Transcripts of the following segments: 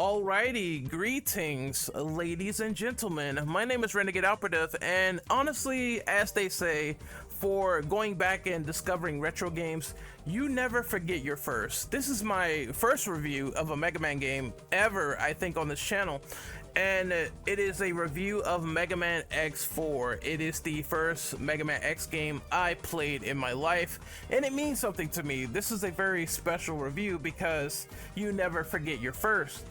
Alrighty, greetings, ladies and gentlemen. My name is Renegade Operative, and honestly, as they say, for going back and discovering retro games, you never forget your first. This is my first review of a Mega Man game ever, I think, on this channel. And it is a review of Mega Man X4. It is the first Mega Man X game I played in my life, and it means something to me. This is a very special review because you never forget your first.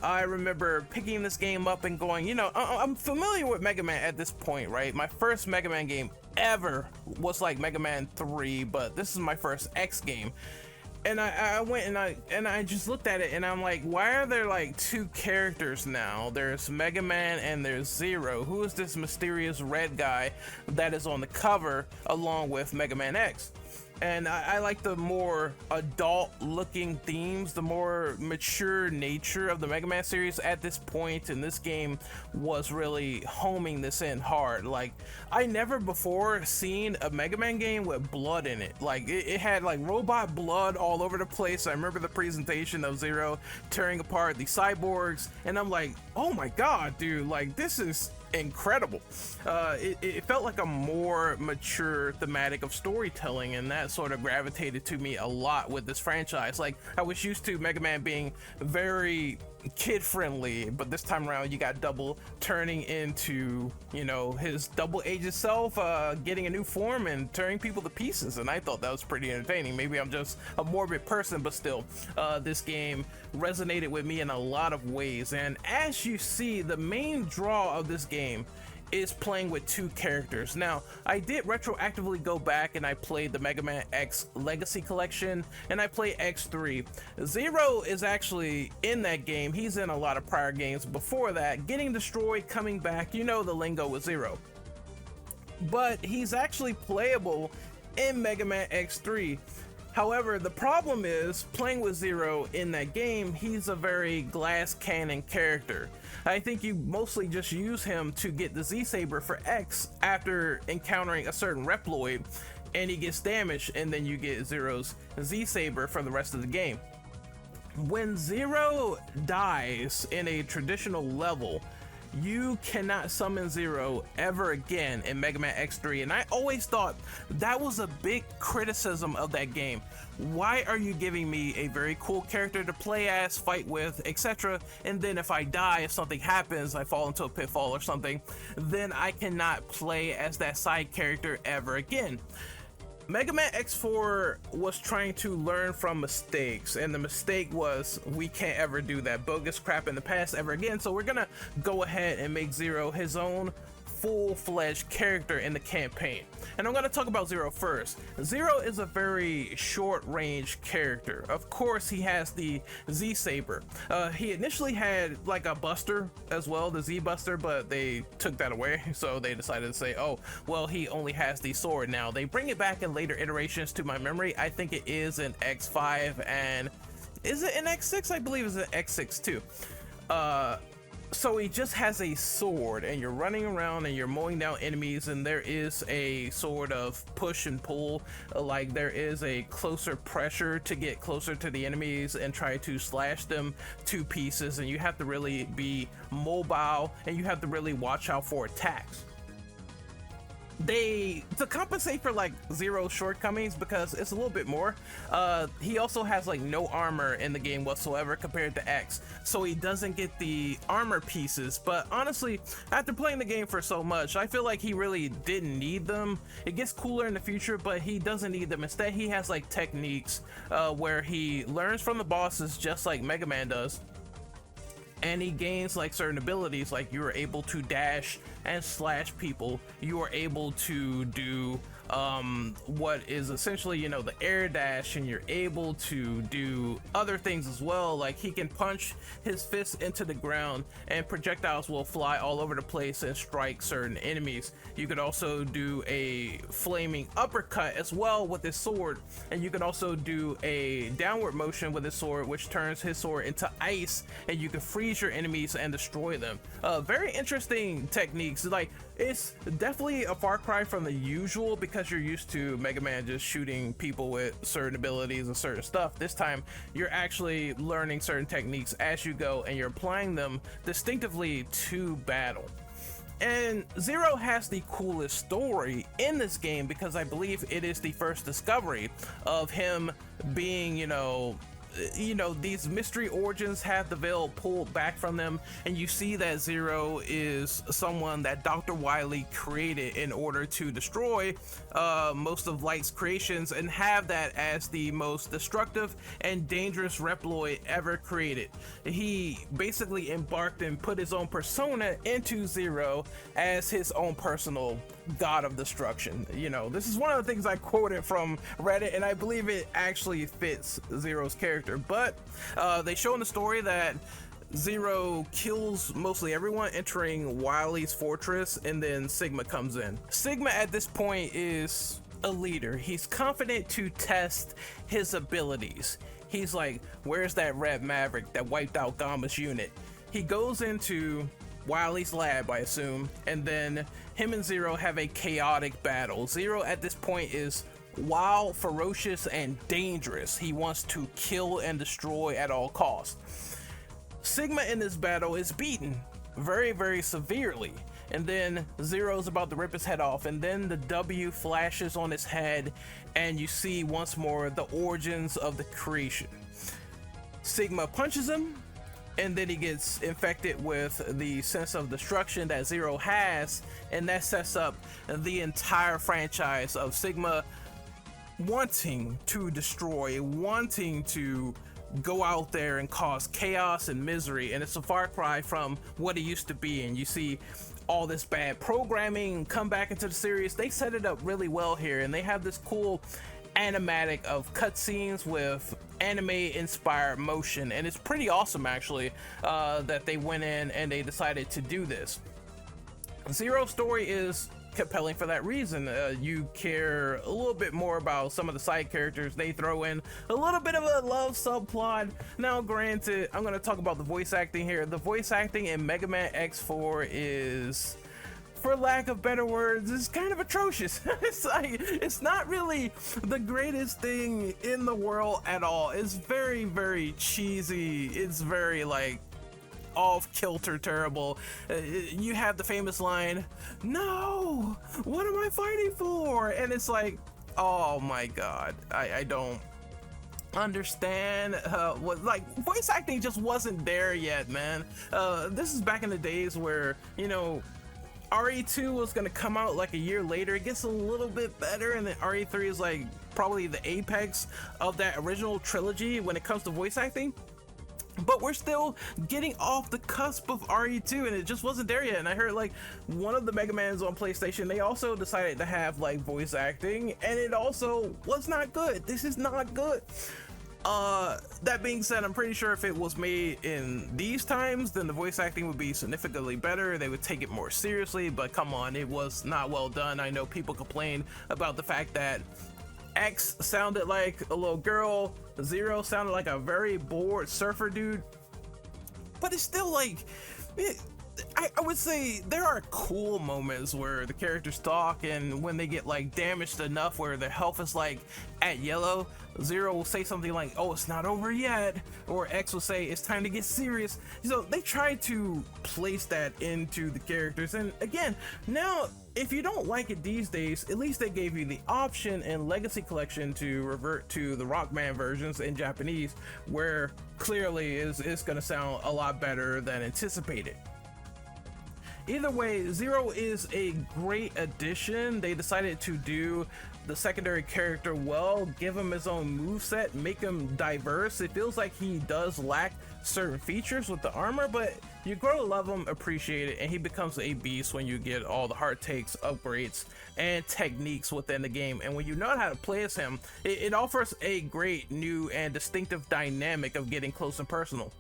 I remember picking this game up and going, I'm familiar with Mega Man at this point, right? My first Mega Man game ever was like Mega Man 3, but this is my first X game. And I went and I just looked at it and I'm like, why are there like two characters now? There's Mega Man and there's Zero. Who is this mysterious red guy that is on the cover along with Mega Man X? And I like the more adult looking themes, the more mature nature of the Mega Man series at this point, and this game was really homing this in hard. Like, I never before seen a Mega Man game with blood in it. Like, it had like robot blood all over the place. I remember the presentation of Zero tearing apart the cyborgs, and I'm like, oh my god, dude, like, this is incredible. It felt like a more mature thematic of storytelling, and that sort of gravitated to me a lot with this franchise. Like, I was used to Mega Man being very kid friendly, but this time around you got Double turning into, his double aged self, getting a new form and tearing people to pieces, and I thought that was pretty entertaining. Maybe I'm just a morbid person, but still, this game resonated with me in a lot of ways. And as you see, the main draw of this game is playing with two characters. Now, I did retroactively go back and I played the Mega Man X Legacy Collection, and I played X3. Zero is actually in that game. He's in a lot of prior games before that, getting destroyed, coming back, the lingo with Zero. But he's actually playable in Mega Man X3. However, the problem is, playing with Zero in that game, he's a very glass cannon character. I think you mostly just use him to get the Z-Saber for X after encountering a certain Reploid, and he gets damaged, and then you get Zero's Z-Saber for the rest of the game. When Zero dies in a traditional level, you cannot summon Zero ever again in Mega Man X3, and I always thought that was a big criticism of that game. Why are you giving me a very cool character to play as, fight with, etc., and then if I die, if something happens, I fall into a pitfall or something, then I cannot play as that side character ever again? Mega Man X4 was trying to learn from mistakes, and the mistake was we can't ever do that bogus crap in the past ever again, so we're gonna go ahead and make Zero his own full-fledged character in the campaign. And I'm going to talk about Zero first. Zero is a very short-range character. Of course, he has the Z-Saber. He initially had like a buster as well, the Z-Buster, but they took that away, so they decided to say, oh, well, he only has the sword now. They bring it back in later iterations to my memory. I think it is in X5, and is it in X6? I believe it's in X6 too. So he just has a sword, and you're running around and you're mowing down enemies, and there is a sort of push and pull, like there is a closer pressure to get closer to the enemies and try to slash them to pieces, and you have to really be mobile and you have to really watch out for attacks. To compensate for like Zero's shortcomings, because it's a little bit more, he also has like no armor in the game whatsoever compared to X, so he doesn't get the armor pieces. But honestly, after playing the game for so much, I feel like he really didn't need them. It gets cooler in the future, but he doesn't need them. Instead, he has like techniques where he learns from the bosses just like Mega Man does, and he gains like certain abilities, like you are able to dash and slash people, you are able to do what is essentially, the air dash, and you're able to do other things as well. Like he can punch his fist into the ground and projectiles will fly all over the place and strike certain enemies. You could also do a flaming uppercut as well with his sword, and you can also do a downward motion with his sword, which turns his sword into ice, and you can freeze your enemies and destroy them. Very interesting techniques. Like, It's definitely a far cry from the usual because you're used to Mega Man just shooting people with certain abilities and certain stuff. This time you're actually learning certain techniques as you go and you're applying them distinctively to battle. And Zero has the coolest story in this game because I believe it is the first discovery of him being, these mystery origins have the veil pulled back from them, and you see that Zero is someone that Dr. Wily created in order to destroy most of Light's creations and have that as the most destructive and dangerous Reploid ever created. He basically embarked and put his own persona into Zero as his own personal god of destruction. This is one of the things I quoted from Reddit, and I believe it actually fits Zero's character. But they show in the story that Zero kills mostly everyone entering Wily's fortress, and then Sigma comes in. Sigma at this point is a leader. He's confident to test his abilities. He's like, where's that red Maverick that wiped out Gamba's unit? He goes into Wily's lab, I assume, and then him and Zero have a chaotic battle. Zero at this point is wild, ferocious, and dangerous. He wants to kill and destroy at all costs. Sigma in this battle is beaten very, very severely, and then Zero's about to rip his head off, and then the W flashes on his head, and you see once more the origins of the creation. Sigma punches him, and then he gets infected with the sense of destruction that Zero has, and that sets up the entire franchise of Sigma wanting to destroy, wanting to go out there and cause chaos and misery. And it's a far cry from what it used to be, and you see all this bad programming come back into the series. They set it up really well here, and they have this cool animatic of cutscenes with anime inspired motion, and it's pretty awesome actually that they went in and they decided to do this. Zero's story is compelling for that reason. You care a little bit more about some of the side characters. They throw in a little bit of a love subplot. Now granted, I'm going to talk about the voice acting here. The voice acting in Mega Man X4 is, for lack of better words, is kind of atrocious. It's not really the greatest thing in the world at all. It's very, very cheesy. It's very like off kilter terrible. You have the famous line, "No, what am I fighting for?" And it's like, oh my god, I don't understand what, like, voice acting just wasn't there yet, man. This is back in the days where, RE2 was gonna come out like a year later. It gets a little bit better, and then RE3 is like probably the apex of that original trilogy when it comes to voice acting. But we're still getting off the cusp of RE2, and it just wasn't there yet. And I heard like one of the Mega Mans on PlayStation, they also decided to have like voice acting, and it also was not good. This is not good. That being said, I'm pretty sure if it was made in these times, then the voice acting would be significantly better. They would take it more seriously, but come on, it was not well done. I know people complain about the fact that X sounded like a little girl, Zero sounded like a very bored surfer dude, but it's still like, I would say there are cool moments where the characters talk, and when they get like damaged enough where their health is like at yellow, Zero will say something like, "Oh, it's not over yet," or X will say, "It's time to get serious." So they try to place that into the characters, and again, now if you don't like it these days, at least they gave you the option in Legacy Collection to revert to the Rockman versions in Japanese, where clearly it's gonna sound a lot better than anticipated. Either way, Zero is a great addition. They decided to do the secondary character well, give him his own moveset, make him diverse. It feels like he does lack certain features with the armor, but you grow to love him, appreciate it, and he becomes a beast when you get all the hard takes, upgrades, and techniques within the game. And when you know how to play as him, it offers a great new and distinctive dynamic of getting close and personal.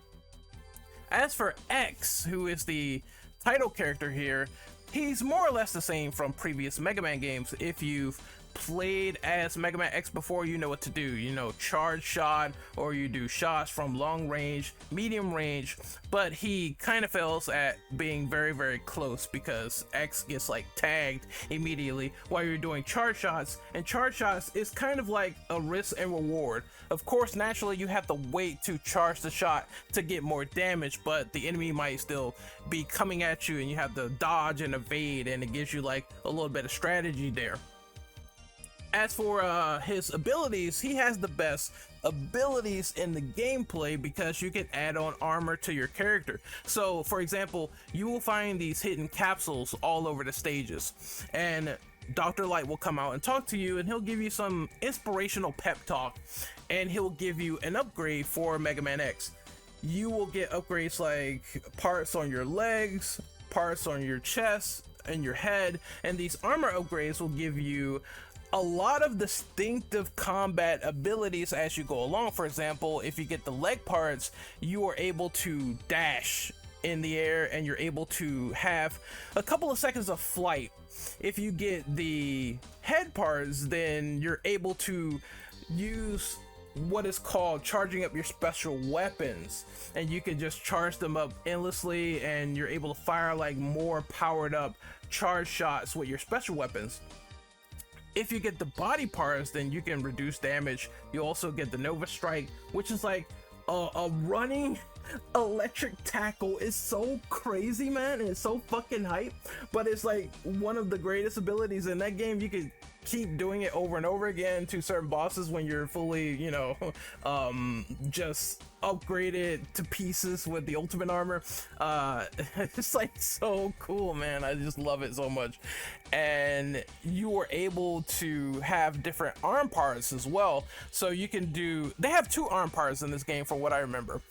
As for X, who is the title character here, he's more or less the same from previous Mega Man games. If you've played as Mega Man X before, you know what to do. You know, charge shot, or you do shots from long range, medium range, but he kind of fails at being very, very close because X gets like tagged immediately while you're doing charge shots, and charge shots is kind of like a risk and reward. Of course, naturally you have to wait to charge the shot to get more damage, but the enemy might still be coming at you and you have to dodge and evade, and it gives you like a little bit of strategy there. As for his abilities, he has the best abilities in the gameplay because you can add on armor to your character. So for example, you will find these hidden capsules all over the stages, and Dr. Light will come out and talk to you, and he'll give you some inspirational pep talk, and he'll give you an upgrade for Mega Man X. You will get upgrades like parts on your legs, parts on your chest and your head, and these armor upgrades will give you a lot of distinctive combat abilities as you go along. For example, if you get the leg parts, you are able to dash in the air and you're able to have a couple of seconds of flight. If you get the head parts, then you're able to use what is called charging up your special weapons, and you can just charge them up endlessly, and you're able to fire like more powered up charge shots with your special weapons. If you get the body parts, then you can reduce damage. You also get the Nova Strike, which is like a running electric tackle. Is so crazy, man. It's so fucking hype, but it's like one of the greatest abilities in that game. You can keep doing it over and over again to certain bosses when you're fully, you know, just upgraded to pieces with the ultimate armor. It's like so cool, man. I just love it so much. And you are able to have different arm parts as well, so you can do, they have 2 arm parts in this game from what I remember.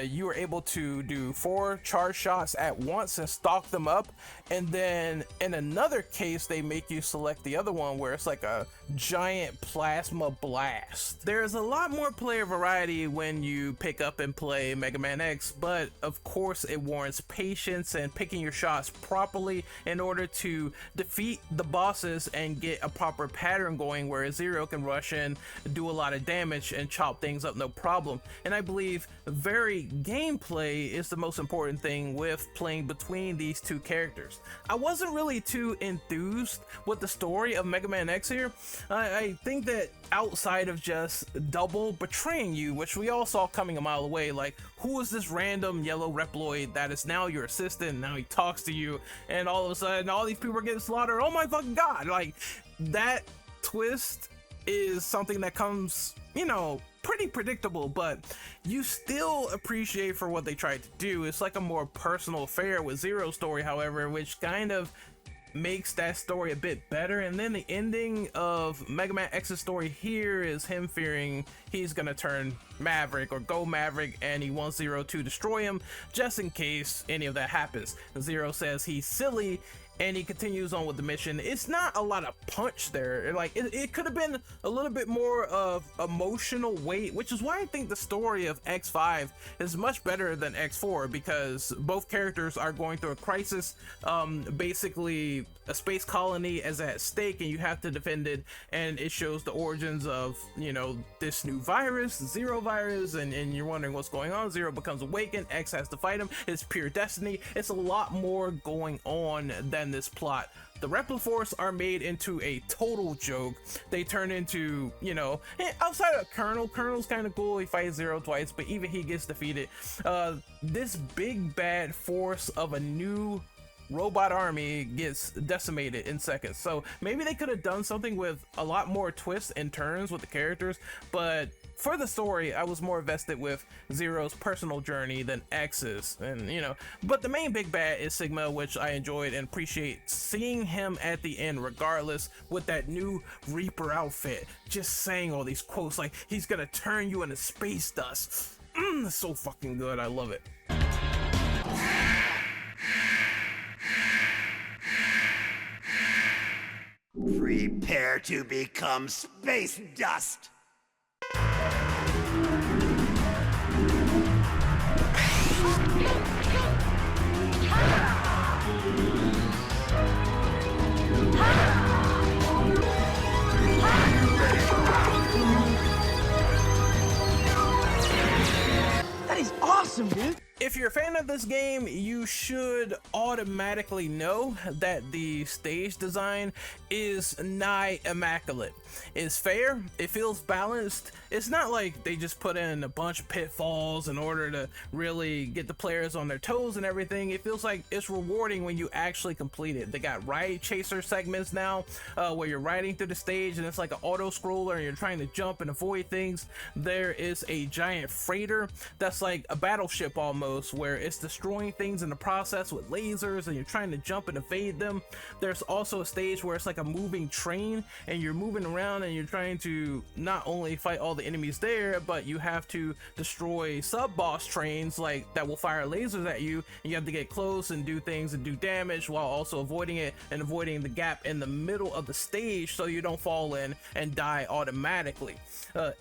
You are able to do 4 charge shots at once and stock them up, and then in another case they make you select the other one where it's like a giant plasma blast. There's a lot more player variety when you pick up and play Mega Man X, but of course it warrants patience and picking your shots properly in order to defeat the bosses and get a proper pattern going where Zero can rush in, do a lot of damage, and chop things up no problem. And I believe varied gameplay is the most important thing with playing between these 2 characters. I wasn't really too enthused with the story of Mega Man X here. I think that outside of just Double betraying you, which we all saw coming a mile away, like, who is this random yellow Reploid that is now your assistant, now he talks to you, and all of a sudden all these people are getting slaughtered, oh my fucking god. Like, that twist is something that comes, you know, pretty predictable, but you still appreciate for what they tried to do. It's like a more personal affair with Zero's story, however, which kind of makes that story a bit better. And then the ending of Mega Man X's story here is him fearing he's gonna turn Maverick or go Maverick, and he wants Zero to destroy him just in case any of that happens. Zero says he's silly, and he continues on with the mission. It's not a lot of punch there. Like, it could have been a little bit more of emotional weight, which is why I think the story of X5 is much better than X4, because both characters are going through a crisis. Basically a space colony is at stake and you have to defend it, and it shows the origins of, you know, this new virus, Zero virus, and you're wondering what's going on. Zero becomes awakened, X has to fight him. It's pure destiny. It's a lot more going on than this plot. The Repliforce are made into a total joke. They turn into, you know, outside of Colonel's kind of cool. He fights Zero twice, but even he gets defeated. This big bad force of a new robot army gets decimated in seconds. So maybe they could have done something with a lot more twists and turns with the characters, but for the story I was more vested with Zero's personal journey than X's, and you know, but the main big bad is Sigma, which I enjoyed and appreciate seeing him at the end regardless with that new Reaper outfit, just saying all these quotes like he's gonna turn you into space dust. It's so fucking good. I love it. Prepare to become space dust! awesome, dude. If you're a fan of this game, you should automatically know that the stage design is nigh immaculate. It's fair, it feels balanced. It's not like they just put in a bunch of pitfalls in order to really get the players on their toes and everything. It feels like it's rewarding when you actually complete it. They got ride chaser segments now, where you're riding through the stage and it's like an auto scroller and you're trying to jump and avoid things. There is a giant freighter that's like a battleship almost, where it's destroying things in the process with lasers and you're trying to jump and evade them. There's also a stage where it's like a moving train and you're moving around and you're trying to not only fight all the enemies there, but you have to destroy sub-boss trains like that will fire lasers at you, and you have to get close and do things and do damage while also avoiding it and avoiding the gap in the middle of the stage so you don't fall in and die automatically.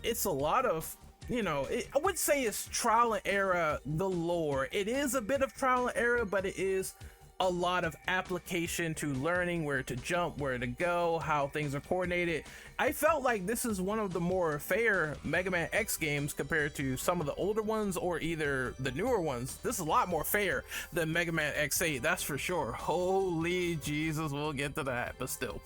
It's a lot of, you know, I would say it's trial and error galore. It is a bit of trial and error, but it is a lot of application to learning where to jump, where to go, how things are coordinated. I felt like this is one of the more fair Mega Man X games compared to some of the older ones or either the newer ones. This is a lot more fair than Mega Man X8, that's for sure. Holy Jesus, we'll get to that, but still.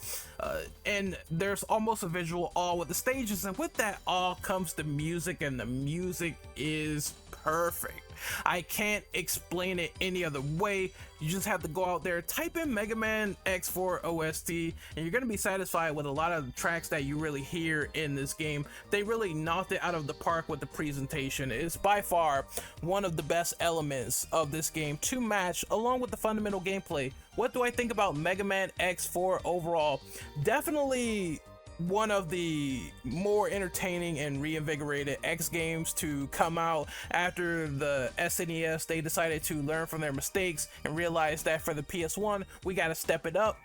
And there's almost a visual awe with the stages, and with that awe comes the music, and the music is perfect. I can't explain it any other way. You just have to go out there, type in Mega Man X4 OST, and you're gonna be satisfied with a lot of the tracks that you really hear in this game. They really knocked it out of the park with the presentation. It's by far one of the best elements of this game to match along with the fundamental gameplay. What do I think about Mega Man X4 overall? Definitely one of the more entertaining and reinvigorated X games to come out after the SNES. They decided to learn from their mistakes and realize that for the PS1 we got to step it up.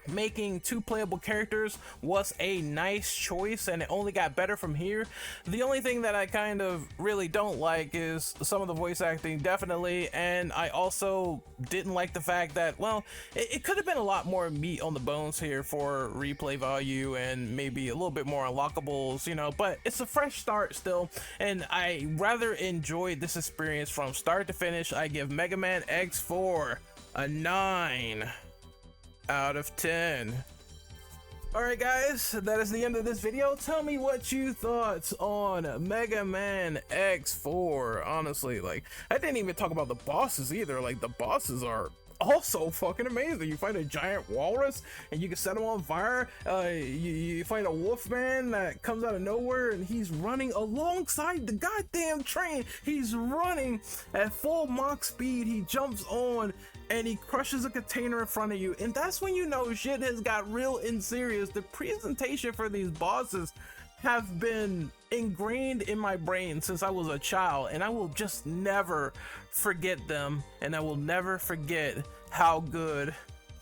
Making two playable characters was a nice choice, and it only got better from here. The only thing that I kind of really don't like is some of the voice acting, definitely, and I also didn't like the fact that, well, it could have been a lot more meat on the bones here for replay value and maybe a little bit more unlockables, you know, but it's a fresh start still, and I rather enjoyed this experience from start to finish. I give Mega Man X4 a 9 out of 10. Alright guys, that is the end of this video. Tell me what you thought on Mega Man X4. Honestly, like, I didn't even talk about the bosses either. Like, the bosses are also fucking amazing. You fight a giant walrus and you can set him on fire. You fight a wolfman that comes out of nowhere and he's running alongside the goddamn train. He's running at full Mach speed. He jumps on and he crushes a container in front of you, and that's when you know shit has got real and serious. The presentation for these bosses have been ingrained in my brain since I was a child, and I will just never forget them, and I will never forget how good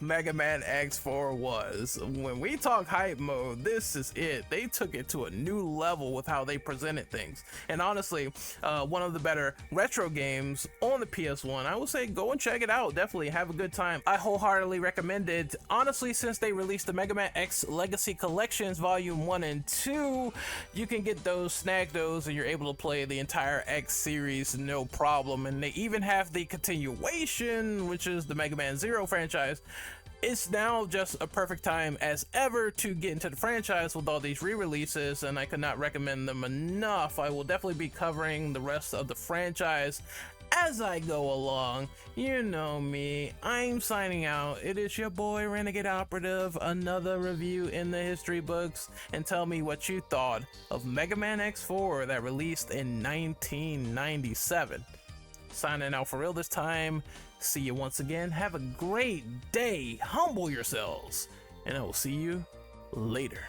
Mega Man X4 was. When we talk hype mode, this is it. They took it to a new level with how they presented things, and honestly, one of the better retro games on the PS1. I would say go and check it out. Definitely have a good time. I wholeheartedly recommend it. Honestly, since they released the Mega Man X Legacy Collections Volume 1 and 2, you can get those, snag those, and you're able to play the entire X series no problem. And they even have the continuation, which is the Mega Man Zero franchise. It's now just a perfect time as ever to get into the franchise with all these re-releases, and I could not recommend them enough. I will definitely be covering the rest of the franchise as I go along. You know me, I'm signing out. It is your boy Renegade Operative, another review in the history books, and tell me what you thought of Mega Man X4 that released in 1997. Signing out for real this time. See you once again. Have a great day. Humble yourselves. And I will see you later.